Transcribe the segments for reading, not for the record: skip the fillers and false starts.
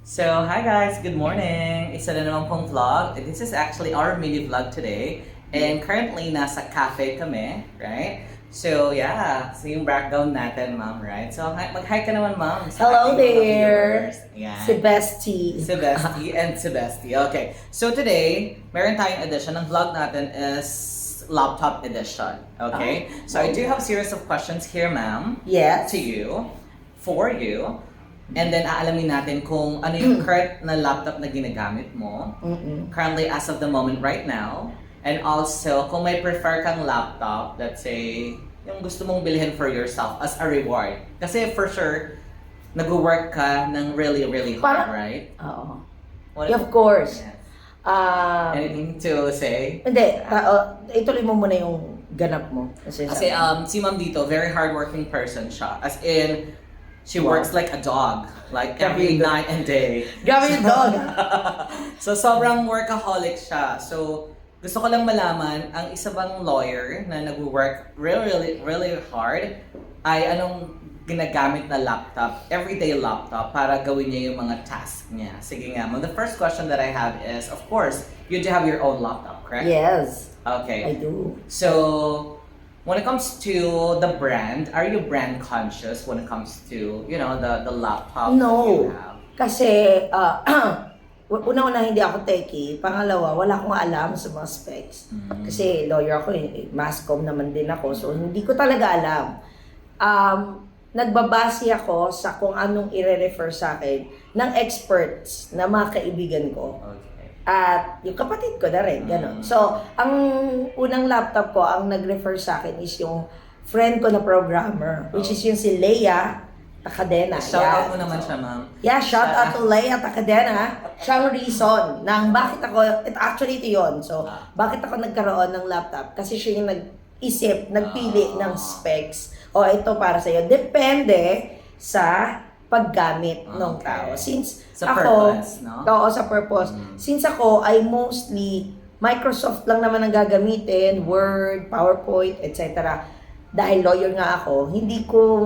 So, hi guys, good morning! Isa na naman pong vlog. This is actually our mini vlog today. And currently, nasa cafe kami, right? So, yeah. So, yung background natin, ma'am, right? So, mag-hi ka naman, ma'am. Sa Hello ating mga there! viewers. Ayan. Sebesti. And Sebesti. Okay. So, today, meron tayong edition. Ang vlog natin is laptop edition. Okay? So, I do have a series of questions here, ma'am. Yes. To you, for you. And then aalamin natin kung ano yung current na laptop na ginagamit mo. Currently as of the moment right now. And also, kung may prefer kang laptop, let's say, yung gusto mong bilhin for yourself as a reward. Kasi for sure, nag-work ka ng really, really hard, right? Oo. What Of course. Yes. Um, Anything to say? Hindi, ituloy mo muna yung ganap mo. Kasi si ma'am dito, very hardworking person siya. As in, she works like a dog, like every night and day. Grabe yung dog. So, sobrang workaholic siya. So, gusto ko lang malaman, ang isa bang lawyer na nag-work really hard ay anong ginagamit na laptop, everyday laptop, para gawin niya yung mga task niya. Sige nga, the first question that I have is, of course, you do have your own laptop, correct? Yes, Okay. I do. So, when it comes to the brand, are you brand conscious when it comes to, the laptop that No. you have? Kasi, una-una hindi ako techie. Pangalawa, wala akong alam sa mga specs. Kasi lawyer ako, mass comm naman din ako. So, hindi ko talaga alam. Nagbabase ako sa kung anong ire-refer sa akin ng experts na mga kaibigan ko. Okay. At yung kapatid ko na rin, gano'n. So, ang unang laptop ko, ang nag-refer sa akin is yung friend ko na programmer, which is yung si Leia Takadena. Shout out mo naman siya, ma'am. Yeah, shout out to Leia Takadena. Siya ang reason ng bakit ako, actually ito yun. So, bakit ako nagkaroon ng laptop? Kasi siya yung nag-isip, nagpili ng specs. O, ito para sa'yo. Depende sa paggamit ng tao. Since sa ako, purpose, no? Oo, sa purpose. Since ako ay mostly Microsoft lang naman ang gagamitin, Word, PowerPoint, etc. Dahil lawyer nga ako, hindi ko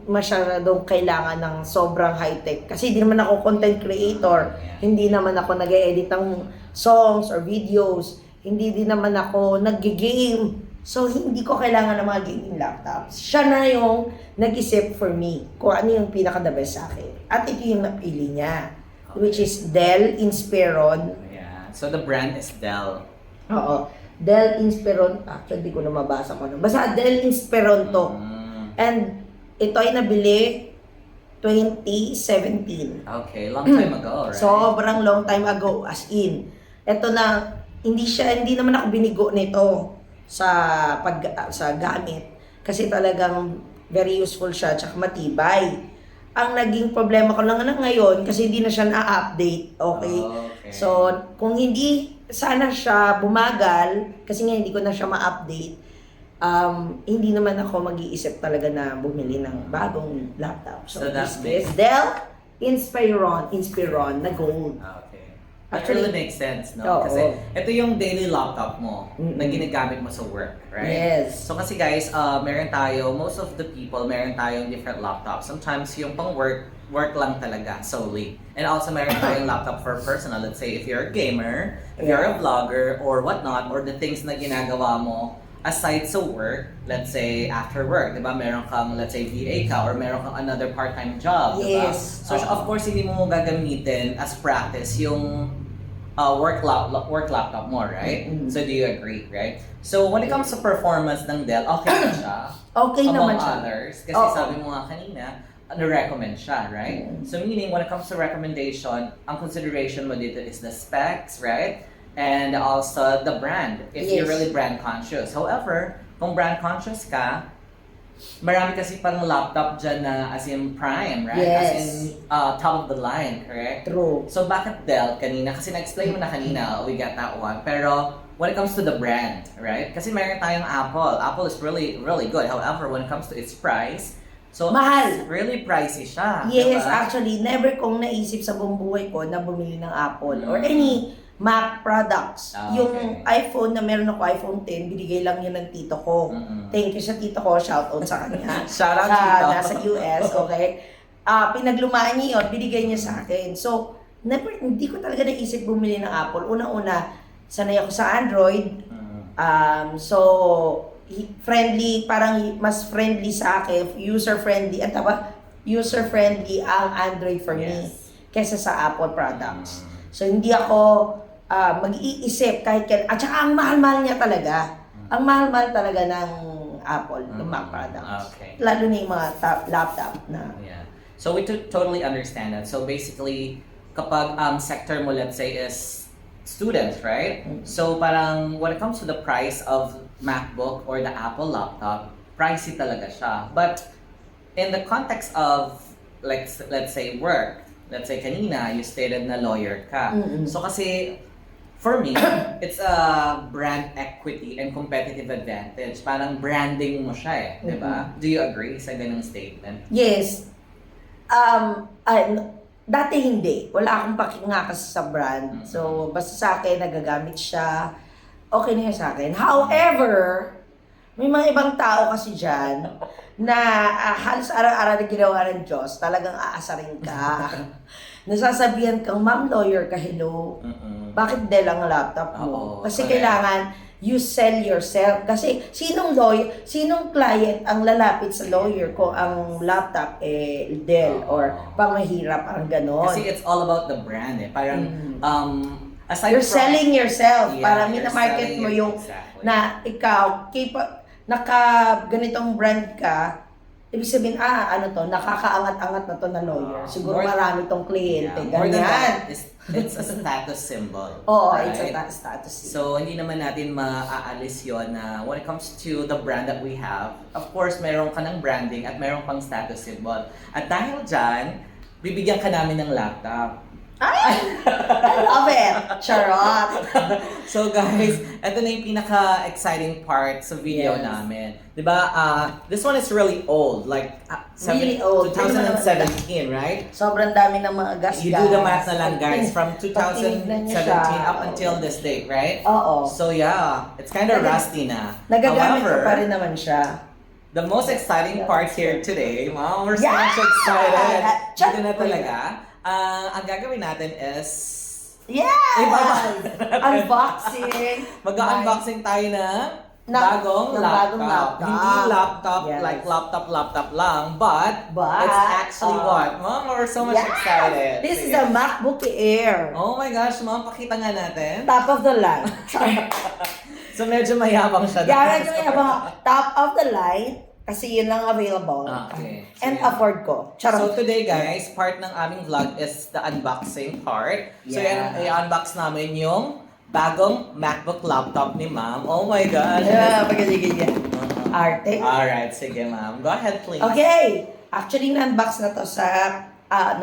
masyadong kailangan ng sobrang high-tech. Kasi hindi naman ako content creator, hindi naman ako nag-edit ng songs or videos, hindi din naman ako nag-game. So, hindi ko kailangan ng mga gaming laptops. Siya na yung nag-isip for me kung ano yung pinaka-the best sa akin. At ito yung napili niya, which is Dell Inspiron. Yeah. So, the brand is Dell. Oo. Dell Inspiron. Actually, di ko na mabasa ko. Basta Dell Inspiron to. And ito ay nabili 2017. Okay, long time ago, right? Sobrang long time ago. As in. Ito na, hindi naman ako binigo nito sa gamit kasi talagang very useful siya tsaka matibay. Ang naging problema ko lang ngayon kasi hindi na siya na-update, okay? So, kung hindi sana siya bumagal kasi nga hindi ko na siya ma-update, hindi naman ako mag-iisip talaga na bumili ng bagong laptop. So this is Dell Inspiron na gold. Okay. That really makes sense, no? Kasi ito yung daily laptop mo na ginagamit mo sa work, right? Yes. So kasi guys, meron tayo, most of the people, meron tayong different laptops. Sometimes yung pang work lang talaga solely. And also meron tayong laptop for personal. Let's say if you're a gamer, if you're a vlogger, or whatnot, or the things na ginagawa mo aside sa work, let's say after work, di ba? Meron kang, let's say, VA ka, or meron kang another part-time job, di ba? Yes. So, of course, hindi mo gagamitin as practice yung work laptop mo, right? So, do you agree, right? So, when it comes to performance ng Dell, okay na siya. Okay naman among siya. others. Kasi sabi mo nga kanina, na-recommend siya, right? So, meaning, when it comes to recommendation, ang consideration mo dito is the specs, right? And also the brand, if you're really brand conscious. However, kung brand conscious ka, marami kasi parang laptop dyan na as in prime, right? Yes. As in top of the line, correct? True. So bakit Dell kanina? Kasi na-explain mo na kanina, we got that one. Pero when it comes to the brand, right? Kasi meron tayong Apple. Apple is really, really good. However, when it comes to its price, so Mahal. really pricey siya. Yes, diba? actually, never kong naisip sa buong buhay ko na bumili ng Apple or any Mac products. Yung iPhone na meron ako, iPhone 10, binigay lang yun ng tito ko. Thank you sa tito ko, shout out sa kanya. Shout out tito. Nasa US, okay? Pinaglumaan niya yun, binigay niya sa akin. So, hindi ko talaga naisip bumili ng Apple. Una-una, sanay ako sa Android. So, friendly, parang mas friendly sa akin, user-friendly, at user-friendly ang Android for me kesa sa Apple products. So, hindi ako mag-iisip kahit kailan. At saka ang mahal-mahal niya talaga. Ang mahal-mahal talaga ng Apple, ng Mac products. Okay. Lalo na yung mga laptop na. Yeah. So we totally understand that. So basically, kapag sector mo, let's say, is students, right? So parang when it comes to the price of MacBook or the Apple laptop, pricey talaga siya. But in the context of, like, let's say work, let's say kanina, you stated na lawyer ka. So kasi, for me, it's a brand equity and competitive advantage. Parang branding mo siya eh, di ba? Do you agree sa ganung statement? Yes. Dati hindi. Wala akong pakinga kasi sa brand. So, basta sa akin, nagagamit siya. Okay na yun sa akin. However, may mga ibang tao kasi dyan na halos araw-araw na ginawa ng Diyos, talagang aasarin ka. Nasasabihan kang, ma'am, lawyer ka, hello. Bakit Dell ang laptop mo? Kasi kailangan you sell yourself. Kasi sinong client ang lalapit sa lawyer kung ang laptop Dell or pamahirap, parang ganon. Kasi it's all about the brand eh. Parang, aside You're selling yourself. Parang you're minamarket mo yung na ikaw, naka ganitong brand ka, ibig sabihin, ano to, nakakaangat-angat na to na lawyer. Siguro marami tong kliyente, more than ganyan. that, it's a status symbol. Oo, right? it's a status symbol. So, hindi naman natin maaalis yun na when it comes to the brand that we have, of course, meron ka ng branding at meron pang status symbol. At dahil dyan, bibigyan ka namin ng laptop. Ay! I love it! Charot! So guys, ito na yung pinaka-exciting part sa video namin. Diba, this one is really old, like Really old. 2017, right? Sobrang dami ng mga gas. You do the math na lang guys, from 2017 up until this date, right? Oo. So yeah, it's kind of rusty na. Nagagamit ko However, pa rin naman siya. the most exciting part here today, wow, we're so much excited. Dito na talaga. Ang gagawin natin is Unboxing. Mag-unboxing tayo ng bagong laptop. Hindi laptop like laptop lang, but it's actually what? Mom, we're so much excited. This is a MacBook Air. Oh my gosh, mom, pakita nga natin. Top of the line. So medyo mayabang siya. Medyo mayabang. Top of the line. Kasi yun lang available. Okay. And afford ko. Charot. So today guys, part ng aming vlog is the unboxing part. So yan, i-unbox namin yung bagong MacBook laptop ni ma'am. Oh my gosh. Pagkaligid yan. Arte. Alright, sige ma'am. Go ahead please. Okay. Actually, na-unbox na to sa,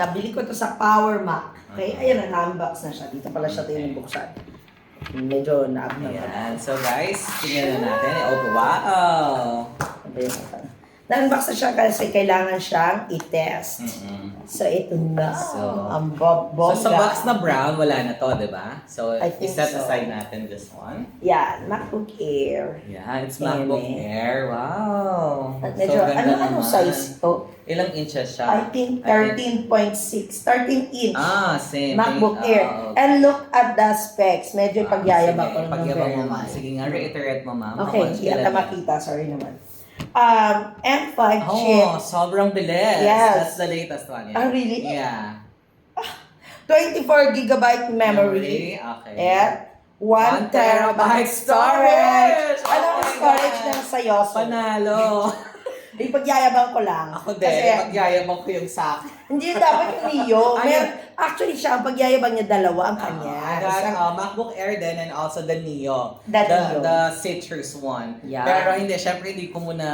nabili ko to sa Power Mac. Okay, ayun na-unbox na siya. Dito pala siya tinibuksan. Medyo na-abnormal. Ayan. So guys, tingnan na natin. Oh, wow. Na-unbox na siya kasi kailangan siyang i-test. So, ito na. Ang bongga. So, sa box na brown, wala na to, di ba? So, I think i-set so. aside natin this one. Yan, MacBook Air. Yeah, it's MacBook Air. Wow. At medyo, ano size to? Ilang inches siya? I think 13.6. 13 inch. Same. MacBook Air. Okay. And look at the specs. Medyo pagyayabang ko ng Pagyabang mo, ma'am. very Sige nga, reiterate mo, ma'am. Okay, hindi ata makita. Sorry naman. M5 chip. Sobrang bilis. Yes. That's the latest one. Yeah. Really? Yeah. 24 gigabyte memory. Okay. At 1 terabyte storage. Ano ang storage ng sayo? Panalo. Ipagyayabang ko lang. Ako din. Pagyayabang ko yung sa akin. Hindi dapat yung Neo. Actually siya, ang pagyayabang niya dalawa ang kanya. I got MacBook Air din and also the Neo. Neo. The Citrus one. Yeah. Pero syempre hindi ko muna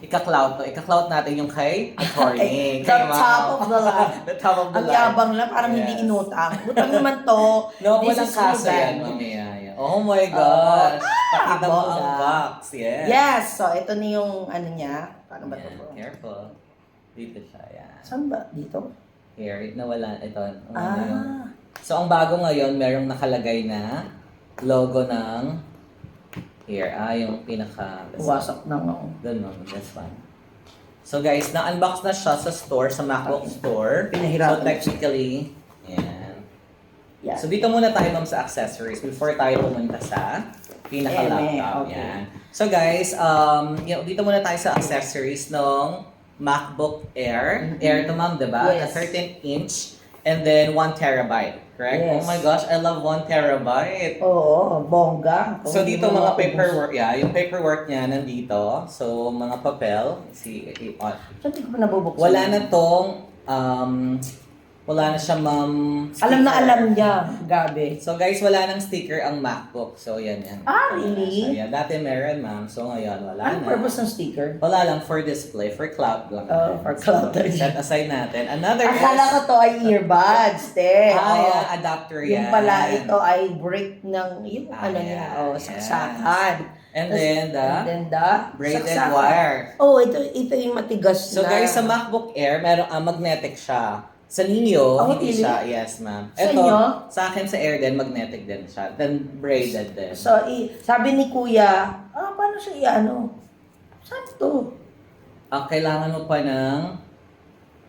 ika-cloud to. Ika-cloud natin yung kay attorney. The top of the line. The top of the Ang line. yabang lang, parang hindi inutang. Utang naman to. No, This walang is kaso Ruben. yan, mamaya. Oh my gosh. Pakita mo ang bongga. box. Yes. Yes, so ito na yung ano niya. Paano ba ito? Yeah, careful. Dito siya, yan. Saan ba? Dito? Here, nawala. Ito. So, ang bago ngayon, merong nakalagay na logo ng here. Yung pinaka... Wasak na nga. Doon mo, this one. So guys, na-unbox na siya sa store, sa MacBook store. Pinahirapan. So technically, yan. Yan. So dito muna tayo ma'am sa accessories before tayo pumunta sa pinaka-laptop. Okay. Yan. So guys, dito muna tayo sa accessories ng MacBook Air. Air to ma'am, diba? Yes. A 13-inch and then 1 terabyte. Correct? Yes. Oh my gosh, I love 1 terabyte. Oo, bongga. So Kung dito hindi mo mga maubos. paperwork, yung paperwork niya nandito. So mga papel, So, hindi ko pa nabubuksan. Wala na siya ma'am. Alam na sticker. alam niya, Gabi. So guys, wala nang sticker ang MacBook. So yan. Ah, really? So, yan. Dati meron ma'am. So ngayon wala Anong na. purpose ng sticker? Wala lang for display, for cloud lang. Oh, for cloud. So, set aside natin. Another Akala ko to ay earbuds, te. yeah, adapter yan. Yung pala ito ay break ng, yung ano niya, yes. saksakan. And Tas- then the and then the braided saksakan. wire. Oh, ito yung matigas So na. guys, sa MacBook Air, meron magnetic siya. Sa ninyo, Oh, hindi really? siya. Yes, ma'am. Sa Ito, inyo? sa akin sa Air din, magnetic din siya. Then braided din. So, sabi ni Kuya, paano siya i-ano? Saan to? Kailangan mo pa ng...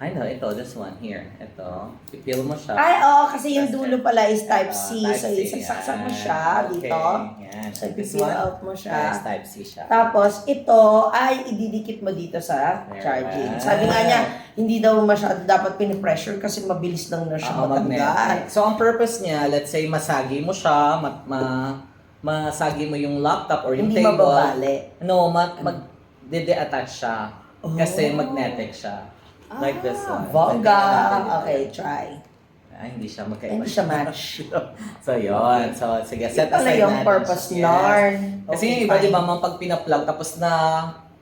ito, this one here. Ito. Pipil mo siya. Ay, kasi yung dulo pala is type C. Type So, C, isasaksak mo yan. siya dito. Okay, yan. So, This pipil one? out mo siya. Yes, type C siya. Tapos, ito ay ididikit mo dito sa Very charging. well. Sabi nga niya, hindi daw masyado dapat pinipressure kasi mabilis lang na siya matanggal. Magnetic. So, ang purpose niya, let's say, masagi mo siya, masagi mo yung laptop or yung Hindi table. mababali. No, mag-de-attach siya. Kasi magnetic siya. Like this one. Bongga. So, Okay, try. hindi siya magkaiba. Hindi siya match. So, yun. So, sige, set Ito na aside yung natin purpose siya. narn. Kasi Okay, yung iba, fine. di ba, mga pag pina-plug, tapos na,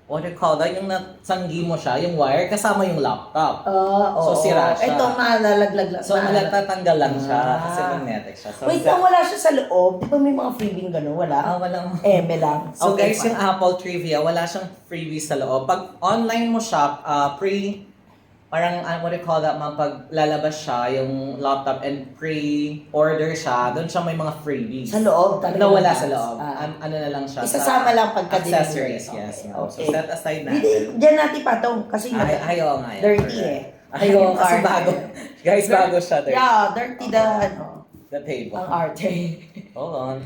what do you call that? Yung nasanggi mo siya, yung wire, kasama yung laptop. Oo. So, sira siya. Ito, malalaglag lang. So, malatatanggal lang siya, Ah. kasi magnetic siya. So, Wait lang, wala siya sa loob. Di ba may mga freebie gano'n? Wala? walang... Eme lang. So Okay, guys, fine. yung Apple Trivia, wala siyang freebies sa loob. Pag online mo shop, parang what do you call that, pag lalabas siya, yung laptop and pre-order siya, doon siya may mga freebies. Sa loob talaga. Na wala sa loob. Ah. Ano na lang siya. Isasama lang pagka accessories, delivery. yes. Okay, ma'am. So okay. set aside Hindi, natin. dyan natin patong. Kasi yung Ayaw nga yan. dirty eh. Ayaw, Yung kasi arte. bago. Guys, bago siya. Dirty. Yeah, dirty The table. ang arte. Hold on.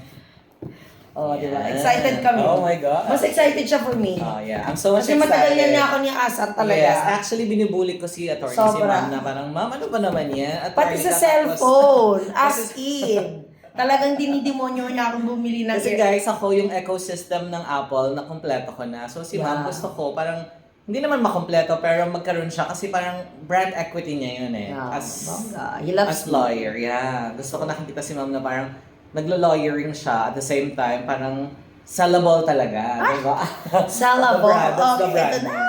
Oh, di ba? Yan. Excited kami. Oh my God. Mas excited siya for me. Oh yeah, I'm so much Kasi excited. matagal niya ako niya asar talaga. Yes, actually binubuli ko si attorney si Sobra. ma'am na parang, ma'am, ano ba naman yan? Pati Attorney sa ka, cellphone, tapos- as in. Talagang dinidemonyo niya akong bumili ng Kasi guys, ako yung ecosystem ng Apple na kumpleto ko na. So si ma'am Yeah. gusto ko parang, hindi naman makompleto pero magkaroon siya kasi parang brand equity niya yun eh. Yeah, As bongga. He loves me. lawyer, yeah. Gusto ko nakikita si ma'am na parang naglo-lawyering siya at the same time parang sellable talaga, di ba? Salabo. The brand, that's the Okay, brand. ito na.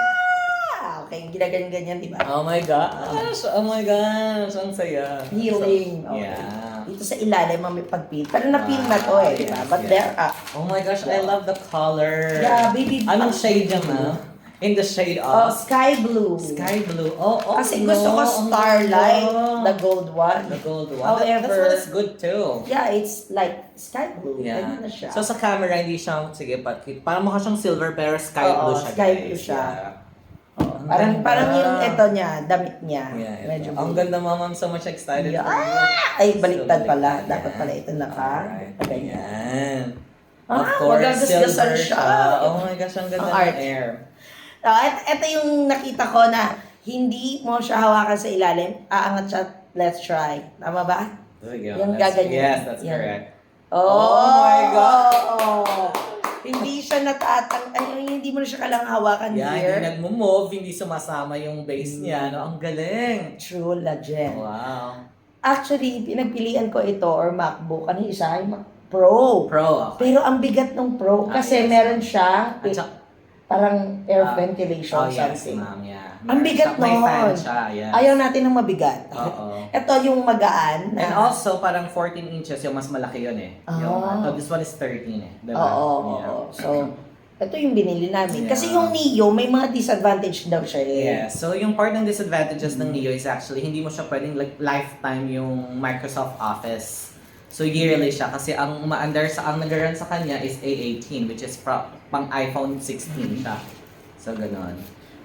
Okay, ginaganyan-ganyan, di ba? Oh my gosh! Oh my gosh! Ang saya. Healing. So, Okay. yeah. Dito sa ilalim, may pag-peel. Pero na-peel na to eh, di ba? yes, But yes. there are. Oh my gosh, I love the color. Yeah, baby. Anong shade niya, ma'am? In the shade Oh, of sky blue. sky blue. Oh, Kasi no, gusto ko ang starlight, ganda. the gold one. The gold one. However- That's good too. Yeah, it's like sky blue. Yeah. Ganyan na siya. So sa camera, hindi siya, sige, parang mukha siyang silver pero sky Oo, blue siya, sky guys. blue siya. Yeah. Oh, ang parang ganda. yung eto niya, damit niya. Yeah, ito. Medyo Ang blue. ganda, ma'am. I'm so much excited Yeah. for you. Ay, baliktad So, pala. baliktad. Dapat pala ito naka. Alright. Ganyan. Ayan. Ah, Of course, magagasgasan silver siya. Oh my gosh, ang ganda Ang ng art. air. So, ito yung nakita ko na hindi mo siya hawakan sa ilalim, aangat siya, let's try. Tama ba? There we go. Yung That's- gaganyan. Yes, that's Yan. correct. Oh, my God! Hindi siya hindi mo na siya kailangang hawakan Yeah, here. hindi nagmo-move, hindi sumasama yung base niya. No? Ang galing. True legend. Wow. Actually, pinagpilian ko ito or MacBook. Ano yung isa? Ay, Mac Pro. Pro, okay. Pero ang bigat ng Pro kasi yes. meron siya At saka- parang air Ah, ventilation Oh, yes, something. ma'am, yeah. Ang bigat May fan nun. siya, yes. Ayaw natin ng mabigat. Oo. Ito yung magaan. And also, parang 14 inches, yung mas malaki yun eh. Yung, Ah. this one is 13 eh. Diba? Oo, Yeah. oo. So, ito yung binili namin. Yeah. Kasi yung Neo, may mga disadvantage daw siya eh. Yeah. So, yung part ng disadvantages ng Neo is actually, hindi mo siya pwedeng like, lifetime yung Microsoft Office. So, yearly siya. Kasi ang umaandar ang nag-run sa kanya is A18, which is pang iPhone 16 siya. So, ganun.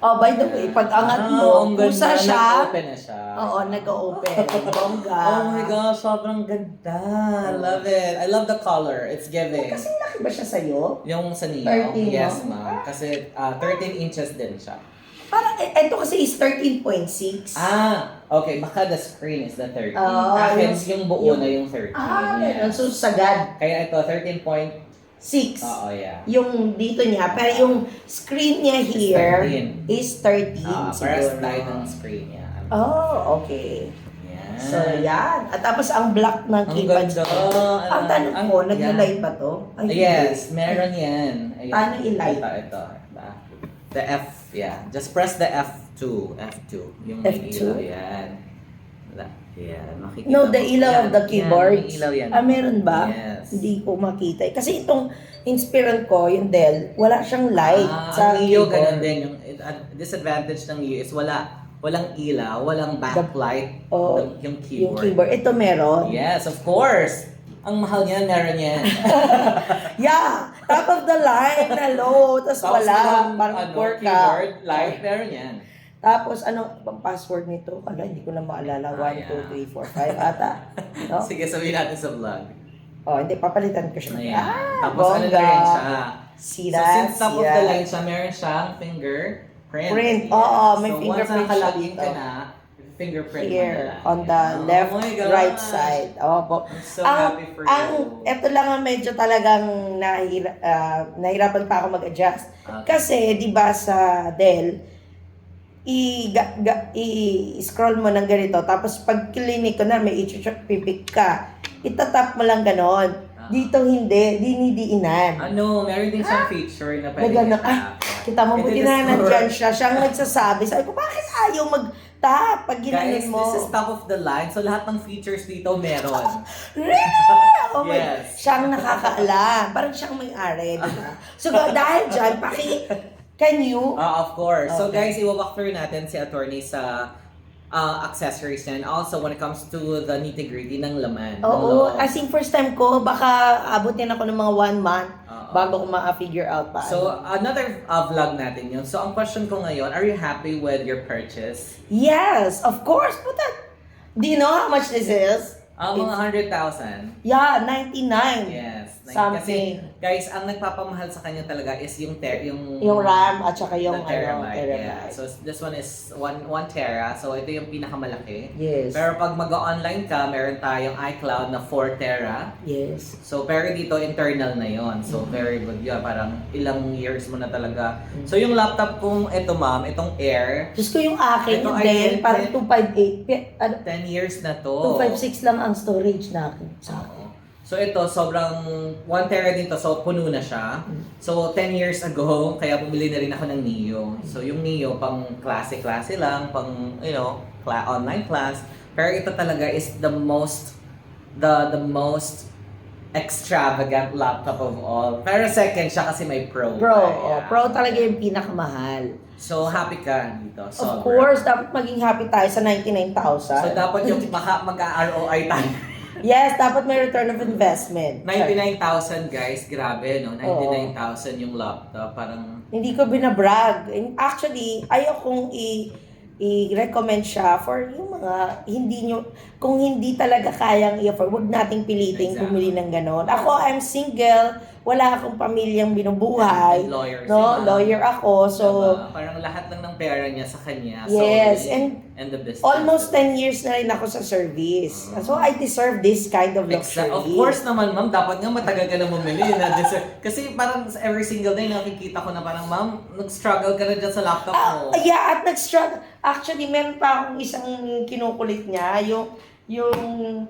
Oh, by the way, pag angat mo, ang ganda. pusa siya. Nag-open na siya. Oo, nag-open. Bongga. Oh my gosh, sobrang ganda. I love it. I love the color. It's giving. Kasi laki ba siya sa'yo? Yung sa Neo, 13, yes no? ma'am. Kasi 13 inches din siya. Parang, ito kasi is 13.6. Okay. Baka the screen is the 13. Oh, Akin yung buo na yung 13. Ganun. So, sagad. Kaya ito, 13.6. 6. Oo, yeah. Yung dito niya. Pero yung screen niya here 13. is 13 Para siguro. tayo ng screen niya. Oh, okay. Yan. So, yan. At tapos ang black ng Ang keypad. ganda. Ang tanong ko, yeah. nag-live ba to? Ay, Yes, meron yan. Ayan. Paano i-light? Ito. The F, yeah. Just press the F2. F2. Yung may F2? ilaw, yan. Yan, makikita No, mo. the ilaw Yan, of the yan, keyboard. may ilaw yan. Meron ba? Yes. Hindi ko makita. Kasi itong Inspiron ko, yung Dell, wala siyang light sa ang Neo, keyboard. ganun din. Yung disadvantage ng Neo is walang ilaw, walang backlight. Oh, yung Yung keyboard. keyboard. Ito meron. Yes, of course. Ang mahal niyan, meron yan. Yeah! Top of the line na low, tapos Tapos wala. yung, Parang workout. keyboard, light, meron yan. Tapos ano bang password nito? Ala, hindi ko na maalala. 1, 2, 3, 4, 5 ata. No? Sige, sabihin natin sa vlog. Oh, hindi, papalitan ko siya. Ayan. Tapos ano na rin siya. Sira, So since top of sira. the line siya, meron siyang fingerprint. Print. Yes. Oo, may so fingerprint once siya nakalagin ka dito. na, fingerprint mo Here, na lang. on the Oh left, my gosh. right side. Oh, po. I'm so happy for you. Ito lang ang medyo talagang nahirapan pa ako mag-adjust. Okay. Kasi, di ba sa Dell, i-scroll mo ng ganito, tapos pag klinik ko na, may pipik ka. Itatap mo lang ganon. Dito hindi, dinidiinan. Meron din siyang feature na Na pwede gano'n, i-tap. kita mo, buti na Ito-discover. nandyan siya. Siyang nagsasabi. Sabi ko, bakit ayaw mag-tap pag Guys, ginanin mo? this is top of the line. So lahat ng features dito meron. Really? Oh my, Yes. siyang nakakaalam. Parang siyang may-ari, di ba? So, dahil dyan, can you? Of course. So Okay. guys, i-walk through natin si attorney sa accessories niya. And also when it comes to the nitty-gritty ng laman. ng Oo, loob. as in first time ko, baka abutin ako ng mga 1 month Oo. bago ko ma-figure out pa. So another vlog natin yun. So ang question ko ngayon, are you happy with your purchase? Yes, of course. But do you know how much this is? Mga 100,000. Yeah, 99. Yes. Something. Kasi guys, ang nagpapamahal sa kanya talaga is yung Yung RAM at saka yung the terabyte. terabyte. Yeah. So this one is 1 tera. So ito yung pinakamalaki. Yes. Pero pag mag-online ka, meron tayong iCloud na 4 tera. Yes. So pero dito internal na yon. So very good yun. Parang ilang years mo na talaga. So yung laptop kong ito ma'am, itong Air, Diyos ko yung akin, Ito yung ay Dell, ten- parang 258. Ano, 10 years na to. 256 lang ang storage na akin. Sa akin. Oo. So ito, sobrang 1 tera dito, so puno na siya. So 10 years ago, kaya bumili na rin ako ng Neo. So yung Neo, pang klase-klase lang, pang, online class. Pero ito talaga is the most extravagant laptop of all. Pero second siya kasi may Pro. Pro, Kaya- Pro talaga yung pinakamahal. So happy ka dito. Of Sobra. course, dapat maging happy tayo sa 99,000. So dapat yung mag-ROI tayo. Yes, dapat may return of investment. 99,000 guys, grabe no? 99,000 yung laptop. Parang Hindi ko binabrag. And actually, ayaw kong i-recommend siya for yung mga kung hindi talaga kayang i-afford, huwag nating piliting Exactly. bumili ng ganon. Ako, I'm single, wala akong pamilyang binubuhay. And lawyer No, sila. lawyer ako. So, diba? Parang lahat lang ng pera niya sa kanya. yes, solely, and the business. almost 10 years na rin ako sa service. So, I deserve this kind of luxury. Of course naman, ma'am. Dapat nga matagal ka na bumili. Kasi parang every single day nakikita ko na parang, ma'am, nag-struggle ka na dyan sa laptop mo. Yeah, at nag-struggle. Actually, meron pa akong isang kinukulit niya.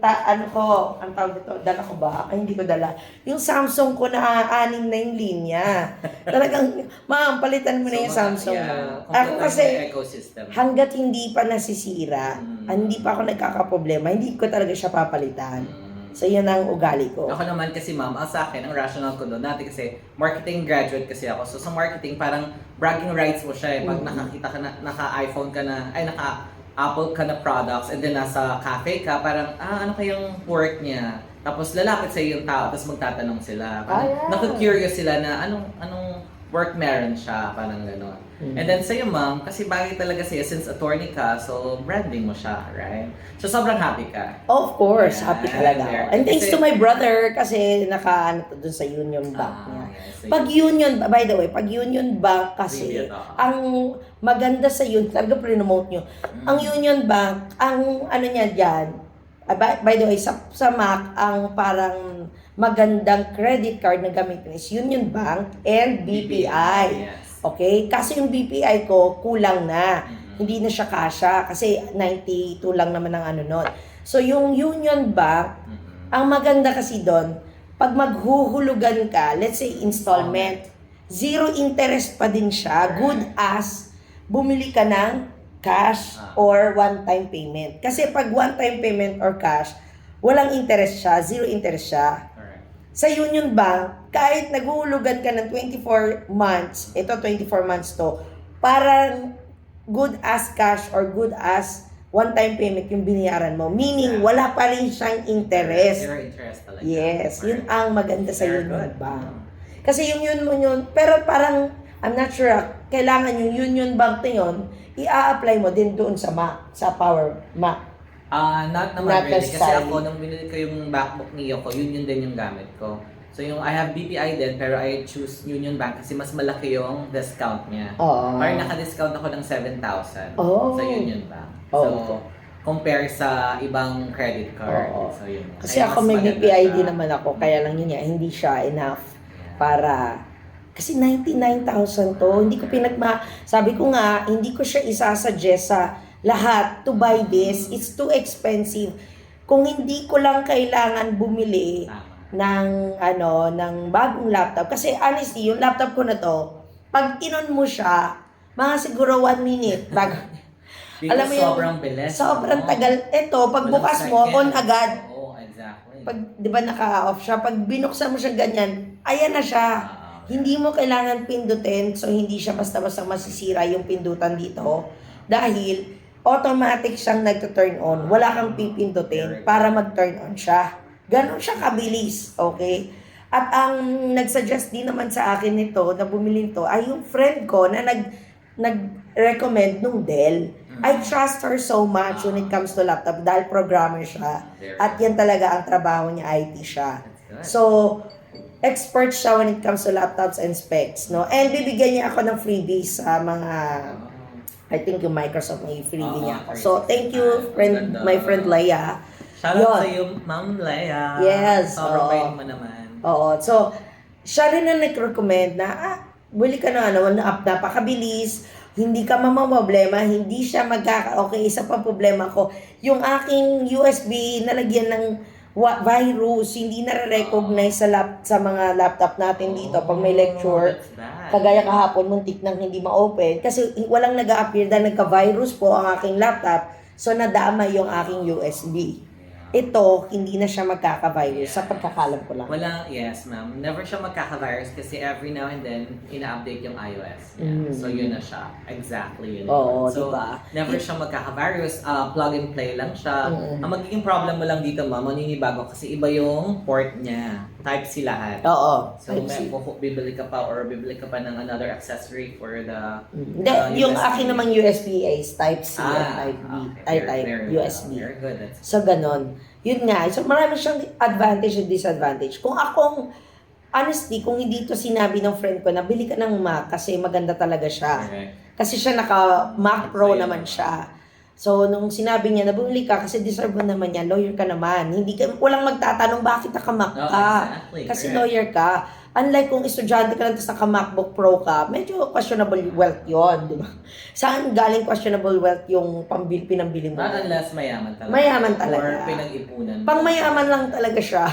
Ano ko, ang tawag dito, dala ko ba? Ay, hindi ko dala. Yung Samsung ko na 6 na yung linya. Talagang, ma'am, palitan mo na yung Samsung mo. Ako kasi, ecosystem. hanggat hindi pa nasisira, hindi pa ako nagkakaproblema, hindi ko talaga siya papalitan. So, yan ang ugali ko. Ako naman kasi ma'am, sa akin, ang rational ko doon, dati kasi marketing graduate kasi ako. So sa marketing, parang bragging rights mo siya eh. Pag nakakita ka na, naka-iPhone ka na, ay naka-Apple ka na products, and then nasa cafe ka, parang, ano kayang work niya? Tapos lalapit sa yung tao, tapos magtatanong sila. Parang, yeah. naku-curious sila na, anong work meron siya, parang gano'n. And then sa'yo, ma'am, kasi bagay talaga sa'yo since attorney ka, so branding mo siya, right? So sobrang happy ka. Of course, Yeah, happy talaga ako. And thanks kasi- to my brother kasi naka-ano to dun sa Union Bank niya. Yes, Pag Union, by the way, pag Union Bank kasi, Really, ang maganda sa yun, talaga promote nyo. Ang Union Bank, ang ano niya dyan, by the way, sa Mac, ang parang magandang credit card na gamitin is Union Bank and BPI. Yes. Okay? Kasi yung BPI ko, kulang na. Mhm. Hindi na siya kasha kasi 92 lang naman ang ano nun. So, yung Union Bank, Mhm. ang maganda kasi doon, pag maghuhulugan ka, let's say installment, zero interest pa din siya, good as bumili ka ng cash or one-time payment. Kasi pag one-time payment or cash, walang interest siya, zero interest siya. Correct. Sa Union Bank, kahit naghuhulugan ka ng 24 months, ito 24 months to, parang good as cash or good as one-time payment yung binayaran mo. Meaning, wala pa rin siyang interest. Zero interest talaga. Yes, yun Correct. ang maganda sa Very Union good. Bank. Kasi yung yun, pero parang, I'm not sure, kailangan yung Union Bank na yun, i-a-apply mo din doon sa Mac, sa Power Mac. Not naman Not really. Kasi necessarily. ako, nung binili ko yung MacBook ni Yoko, yun din yung gamit ko. So yung I have BPI din, pero I choose Union Bank kasi mas malaki yung discount niya. Oo. Parang naka-discount ako ng 7,000 Oh. sa Union Bank. Oh. So, compare sa ibang credit card. Oo. So yun. Kasi Kaya ako mas may maganda BPI siya. din naman ako, kaya lang yun nga, hindi siya enough para, kasi 99,000 to, hindi ko sabi ko nga, hindi ko siya isasuggest sa lahat to buy this, it's too expensive. Kung hindi ko lang kailangan bumili Tama. ng bagong laptop, kasi honestly, yung laptop ko na to, pag inon mo siya, mga siguro 1 minute, Because alam mo yung sobrang bilis. sobrang no? tagal. Ito, pag Walang bukas mo, second. on agad. Oo, exactly. Pag, di ba naka-off siya, pag binuksan mo siya ganyan, ayan na siya. Hindi mo kailangan pindutin, so hindi siya basta-basta masisira yung pindutan dito. Dahil, automatic siyang nagto-turn on. Wala kang pipindutin para mag-turn on siya. Ganon siya kabilis, okay? At ang nagsuggest din naman sa akin nito, na bumili nito, ay yung friend ko na nag-recommend nung Dell. I trust her so much when it comes to laptop dahil programmer siya. At yan talaga ang trabaho niya, IT siya. So, expert siya when it comes to laptops and specs, no? And bibigyan niya ako ng freebies sa mga, I think yung Microsoft may freebie niya ako. So, thank you, my friend Leia. Shoutout Yun. sa iyo, Ma'am Leia. Yes, Sobrang oo. bait mo naman. Oo, so, siya rin ang nag-recommend na, buli ka na, napakabilis, hindi ka mamamoblema, hindi siya okay, isa pa problema ko, yung aking USB nalagyan ng virus, hindi na-recognize sa mga laptop natin dito pag may lecture. That's bad. Kagaya kahapon, muntik nang hindi ma-open kasi walang nag-a-appear dahil nagka-virus po ang aking laptop, so nadama yung aking USB. Ito, hindi na siya magkaka-virus sa pagkakalam ko lang. Yes ma'am. Never siya magkaka-virus kasi every now and then, ina-update yung iOS niya. So yun na siya. Exactly yun. Oo, So, diba? never siya magkaka-virus. Plug and play lang siya. Ang magiging problem mo lang dito, ma'am, maninibago kasi iba yung port niya. Type-C lahat. Oo. So, bibili ka pa ng another accessory for the Hindi, yung USB. akin namang USB is Type-C and Type-B. okay. Type Very USB. Very good. That's So, ganon. Yun nga. So, marami siyang advantage and disadvantage. Kung akong, honestly, kung hindi to sinabi ng friend ko na bili ka ng Mac kasi maganda talaga siya. correct. Kasi siya naka-Mac Pro naman siya. So, nung sinabi niya na bumili ka kasi deserve mo naman yan, lawyer ka naman. Walang magtatanong bakit naka-Mac ka. Exactly. Kasi correct. lawyer ka. Unlike kung estudyante ka lang tapos naka-MacBook Pro ka, medyo questionable wealth yon, di ba? Saan galing questionable wealth yung pinambili mo? Not unless mayaman talaga. Mayaman talaga. Or pinag-ipunan. Pang mayaman lang talaga siya.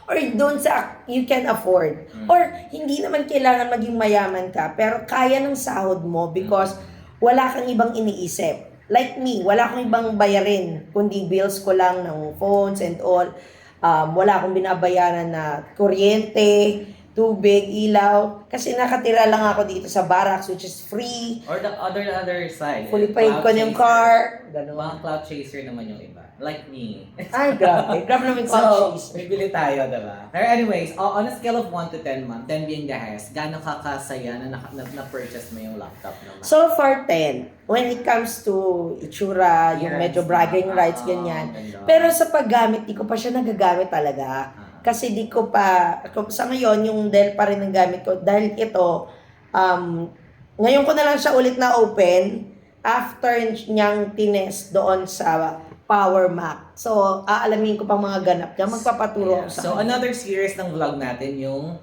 Or doon sa you can afford. Or hindi naman kailangan maging mayaman ka, pero kaya ng sahod mo because wala kang ibang iniisip. Like me, wala akong ibang bayarin, kundi bills ko lang ng phones and all. Wala akong binabayaran na kuryente, tubig, ilaw. Kasi nakatira lang ako dito sa barracks, which is free. Or the other side. Fully paid ko Cloud yung chaser. car. Ganun. Mga cloud chaser naman yung iba. like me. Ay, grabe. Grabe naman So, cheese. bibili tayo, diba? Pero anyways, on a scale of 1 to 10, ma'am, 10 being the highest, gaano ka kasaya na na-purchase mo yung laptop naman? So far, 10. When it comes to itsura, yung medyo bragging rights, ganyan. Pero sa paggamit, di ko pa siya nagagamit talaga. Kasi di ko pa, sa ngayon, yung Dell pa rin ang gamit ko. Dahil ito, ngayon ko na lang siya ulit na open after niyang tinest doon sa Power Mac. So, aalamin ko pang mga ganap niya. Magpapaturo ako sa So, kanya. another series ng vlog natin yung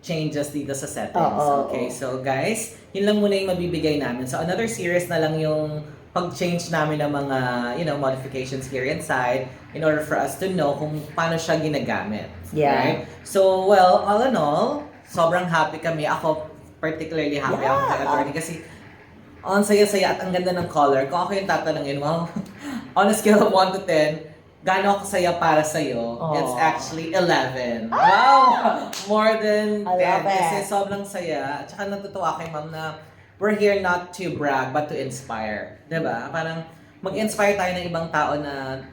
changes dito sa settings. Oo. Okay, so guys, yun lang muna yung mabibigay namin. So, another series na lang yung pag-change namin ng mga, modifications here inside in order for us to know kung paano siya ginagamit. Yeah. Right? So, well, all in all, sobrang happy kami. Ako, particularly happy ako kay attorney kasi ang saya-saya at ang ganda ng color. Kung ako yung tatanungin, well, on a scale of 1 to 10, gaano ako saya para sa'yo? It's actually 11. Wow! More than 10. I love it. Kasi sobrang saya. At saka natutuwa kay ma'am na we're here not to brag, but to inspire. Diba? Parang mag-inspire tayo ng ibang tao na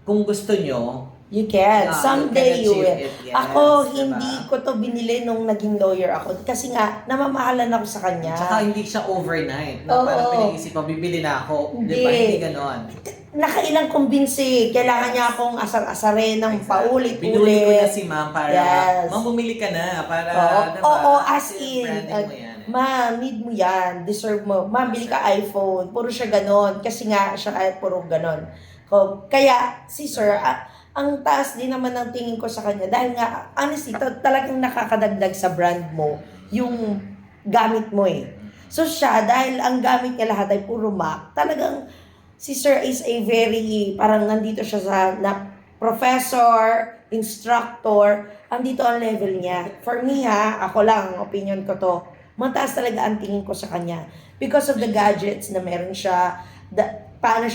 kung gusto nyo, You can. Someday you achieve will. it. Yes, Ako, diba? hindi ko to binili nung naging lawyer ako. Kasi nga, namamahalan ako sa kanya. Tsaka hindi siya overnight. Na Oo. parang pinag-isip mo, bibili na ako. Hindi. Diba? Hindi ganon. Nakailang kumbinsi. Kailangan niya akong asar-asarin ng paulit-ulit. Binuli ko na si ma'am para, Yes. ma'am, bumili ka na para, Oo, diba? oo, as in, Branding mo yan. Ma'am, need mo yan. Deserve mo. Ma'am, bili ka iPhone. Puro siya ganon. Kasi nga, siya ay puro ganon. Kaya, si sir, ang taas din naman ng tingin ko sa kanya. Dahil nga, honestly, talagang nakakadagdag sa brand mo yung gamit mo eh. So siya, dahil ang gamit niya lahat ay puro Mac, talagang si sir is a very, parang nandito siya sa professor, instructor, andito ang level niya. For me ako lang, ang opinion ko to, mataas talaga ang tingin ko sa kanya. Because of the gadgets na meron siya, paano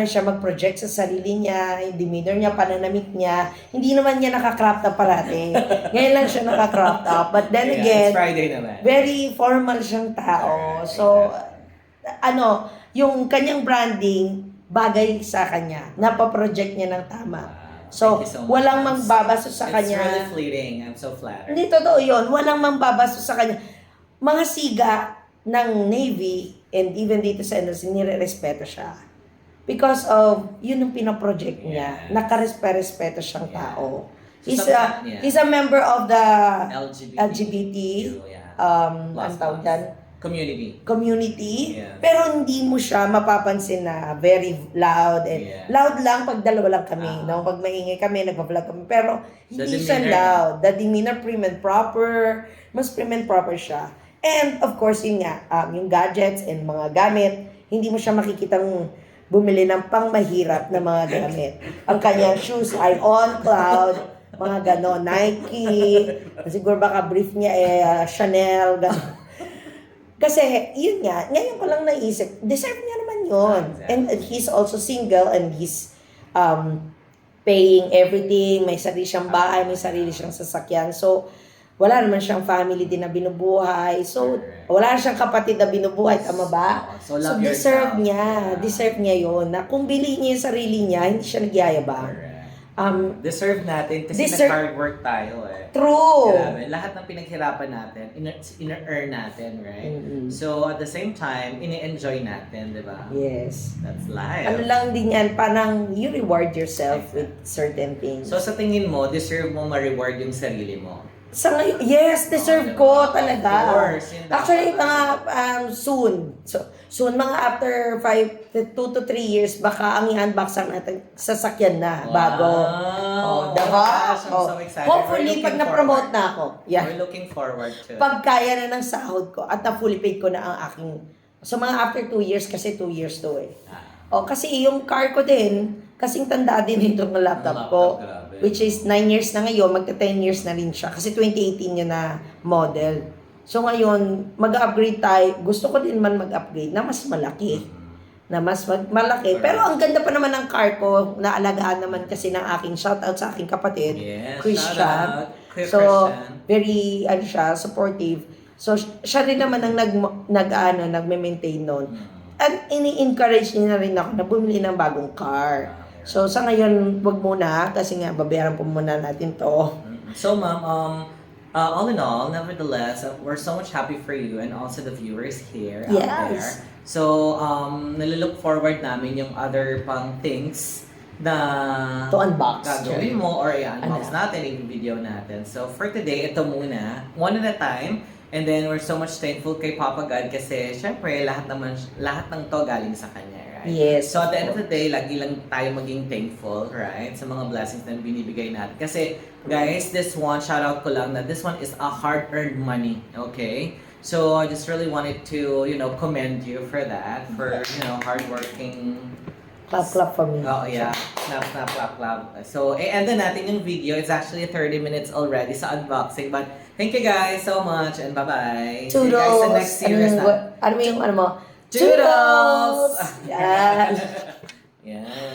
siya mag-project sa sarili niya, yung demeanor niya, pananamit niya. Hindi naman niya naka-crop top parati. Ngayon lang siya naka-crop top. But then again, it's Friday naman. very formal siyang tao. So, yung kanyang branding, bagay sa kanya. Napaproject niya ng tama. So, Thank you so much, walang ma'am. mangbabaso sa It's kanya. really fleeting. I'm so flattered. Hindi totoo yun. Walang mangbabaso sa kanya. Mga siga ng Navy and even dito sa NLC, nire-respeto siya. Because of, yun yung pinaproject niya. Yeah. Nakarespeto siyang tao. He's a member of the LGBT ang tawag dyan, community. Yeah. Pero hindi mo siya mapapansin na very loud. And loud lang pag dalawa lang kami. No? Pag maingay kami, nagpa-vlog kami. Pero hindi siya loud. The demeanor prim and proper. Mas prim and proper siya. And of course, yun nga, yung gadgets and mga gamit, hindi mo siya makikitang bumili ng pangmahirap na mga gamit. Ang kanyang shoes ay on cloud, mga gano'n, Nike, siguro baka brief niya Chanel, gano'n. Kasi, yun nga, ngayon ko lang naisip, deserve niya naman yun. And he's also single and he's paying everything, may sarili siyang bahay, may sarili siyang sasakyan. So, wala naman siyang family din na binubuhay. So, wala siyang kapatid na binubuhay. Tama ba? So, So, deserve niya. Deserve niya yun. Na kung bilhin niya yung sarili niya, hindi siya nagyayabang. Deserve natin kasi nag-hard work tayo eh. True. Grabe. Lahat ng pinaghirapan natin, ina-earn natin, right? Mm-hmm. So, at the same time, ini-enjoy natin, di ba? Yes. That's life. Ano lang din yan, parang you reward yourself with certain things. So, sa tingin mo, deserve mo ma-reward yung sarili mo? Sa ngayon, yes, deserve ko talaga. Of course. Actually, mga soon. So, soon, mga after 2 to 3 years, baka ang i-unbox natin sasakyan na, bago. Wow! Diba? Gosh, I'm so excited. Hopefully, pag na-promote na ako. Yeah. We're looking forward to it. Pag kaya na ng sahod ko at na-fully paid ko na ang aking... So, mga after 2 years, kasi 2 years to eh. Kasi yung car ko din, kasing tanda din itong laptop ko. Grabe. Which is 9 years na ngayon, magta-10 years na rin siya. Kasi 2018 yun na model. So ngayon, mag-upgrade tayo. Gusto ko din man mag-upgrade na mas malaki. Na mas malaki. Pero ang ganda pa naman ng car ko, naalagaan naman kasi ng aking shoutout sa aking kapatid, Yes, Christian. Christian. So, very, supportive. So, siya rin naman ang nagme-maintain nun. At ini-encourage niya na rin ako na bumili ng bagong car. So, sa ngayon, wag muna kasi nga, babayaran po muna natin to. So, ma'am, all in all, nevertheless, we're so much happy for you and also the viewers here out there. Yes. So, nalilook forward namin yung other pang things na To unbox. gagawin mo or i-unbox Ano? natin, i-video natin. So, for today, ito muna, one at a time. And then, we're so much thankful kay Papa God kasi, syempre, lahat ng to galing sa Kanya, right? Yes. So, at the end of the day, lagi lang tayo maging thankful, right? Sa mga blessings na binibigay natin. Kasi, guys, this one, shout out ko lang na this one is a hard-earned money, okay? So, I just really wanted to, commend you for that, for, hardworking. Clap, clap for me. Oh, yeah. Snap, snap, clap, clap. So, end na natin yung video. It's actually 30 minutes already sa unboxing. But, thank you guys so much and bye-bye. See you guys sa next series na. Ano mo? Toodles! Yan. Yeah.